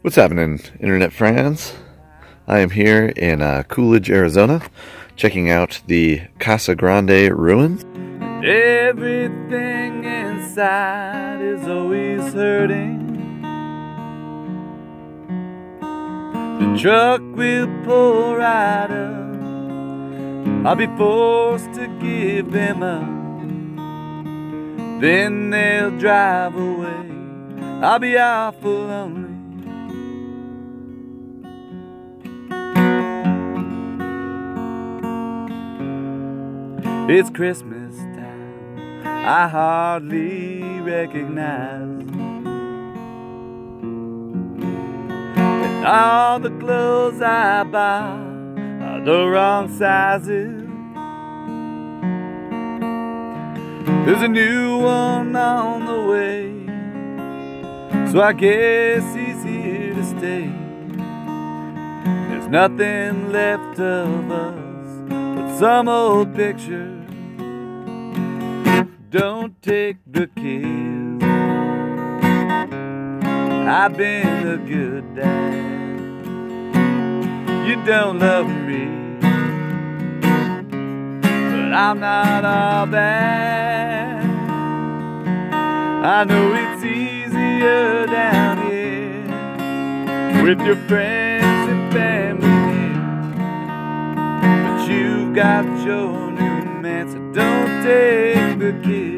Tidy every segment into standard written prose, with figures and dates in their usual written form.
What's happening, internet friends? I am here in Coolidge, Arizona, checking out the Casa Grande ruins. Everything inside is always hurting. The truck will pull right up. I'll be forced to give them up. Then they'll drive away. I'll be awful lonely. It's Christmas time, I hardly recognize. And all the clothes I buy are the wrong sizes. There's a new one on the way, so I guess he's here to stay. There's nothing left of us but some old picture. Don't take the kids. I've been a good dad. You don't love me, but I'm not all bad. I know it's easier down here with your friends and family here, but you've got your new man, so don't take the kids.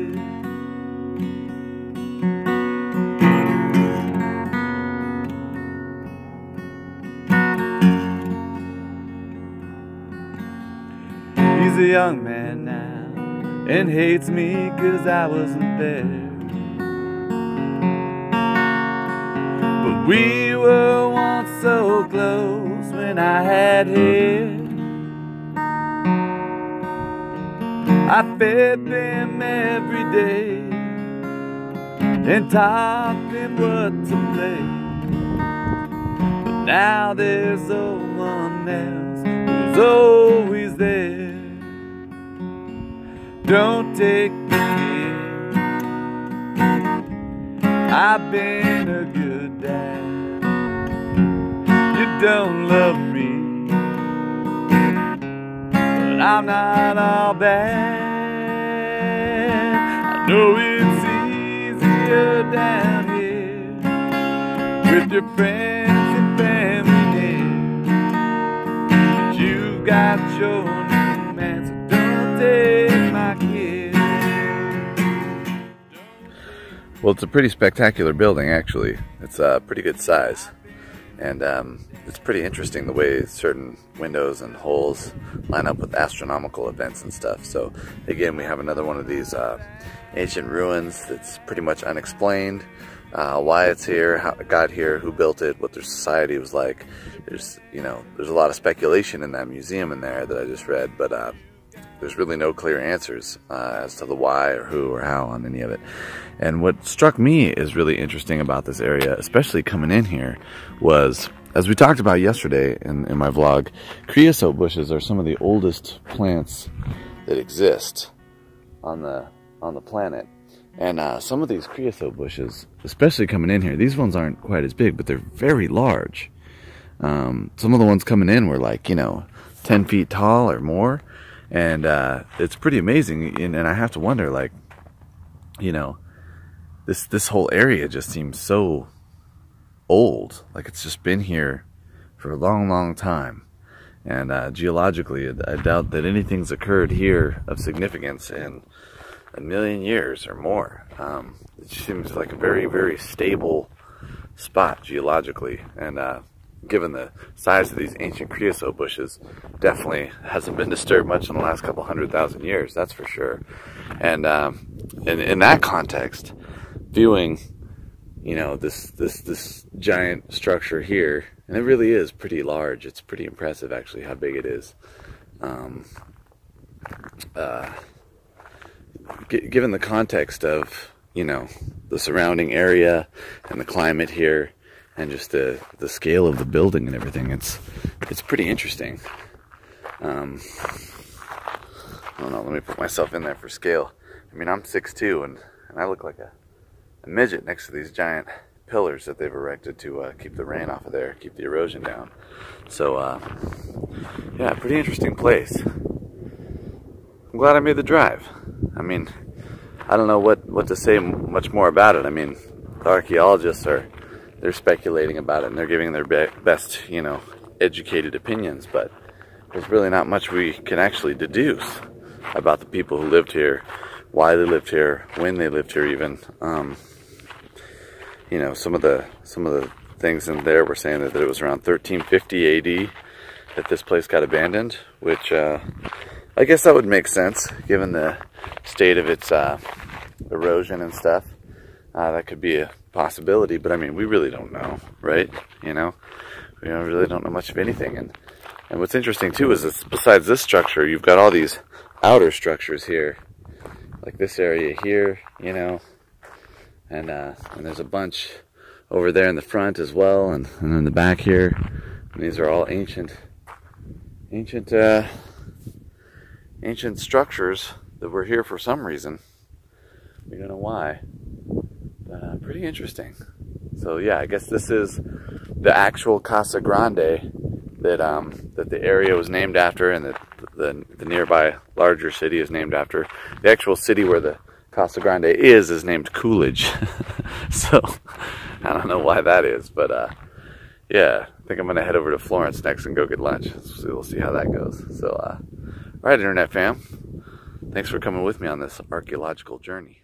He's a young man now and hates me 'cause I wasn't there. But we were once so close when I had hair. I fed them every day and taught them what to play. But now there's someone else who's always there. Don't take the kid. I've been a good dad. You don't love me, but I'm not all bad. I know it's easier down here with your friends and family near, but you got your new man, so don't take my kid. Well, it's a pretty spectacular building, actually. It's a pretty good size. And it's pretty interesting the way certain windows and holes line up with astronomical events and stuff. So again, we have another one of these ancient ruins that's pretty much unexplained. Why it's here, how it got here, who built it, what their society was like. There's a lot of speculation in that museum in there that I just read, but there's really no clear answers as to the why or who or how on any of it. And what struck me is really interesting about this area, especially coming in here, was, as we talked about yesterday in my vlog, creosote bushes are some of the oldest plants that exist on the planet. And some of these creosote bushes, especially coming in here, these ones aren't quite as big, but they're very large. Some of the ones coming in were like, 10 feet tall or more. And it's pretty amazing, and I have to wonder, like, this whole area just seems so old, like it's just been here for a long, long time. And geologically, I doubt that anything's occurred here of significance in 1,000,000 years or more. It seems like a very, very stable spot geologically, and given the size of these ancient creosote bushes, definitely hasn't been disturbed much in the last couple 100,000 years, that's for sure. And in that context, viewing, this giant structure here, and it really is pretty large. It's pretty impressive, actually, how big it is. Given the context of, the surrounding area and the climate here, and just the scale of the building and everything, it's pretty interesting. I don't know, let me put myself in there for scale. I mean, I'm 6'2", and I look like a midget next to these giant pillars that they've erected to keep the rain off of there, keep the erosion down. So yeah, pretty interesting place. I'm glad I made the drive. I mean, I don't know what to say much more about it. I mean, the archaeologists they're speculating about it and they're giving their best, you know, educated opinions, but there's really not much we can actually deduce about the people who lived here, why they lived here, when they lived here even. You know, some of the things in there were saying that it was around 1350 AD that this place got abandoned, which I guess that would make sense given the state of its erosion and stuff. That could be a possibility, but I mean, we really don't know, right? You know, we really don't know much of anything. And what's interesting too is this, besides this structure, you've got all these outer structures here, like this area here, you know, and there's a bunch over there in the front as well, and in the back here. And these are all ancient structures that were here for some reason. We don't know why, but pretty interesting. So yeah, I guess this is the actual Casa Grande that the area was named after, and that the nearby larger city is named after. The actual city where the Casa Grande is named Coolidge. So I don't know why that is, but yeah, I think I'm gonna head over to Florence next and go get lunch. So we'll see how that goes. So all right, internet fam, thanks for coming with me on this archaeological journey.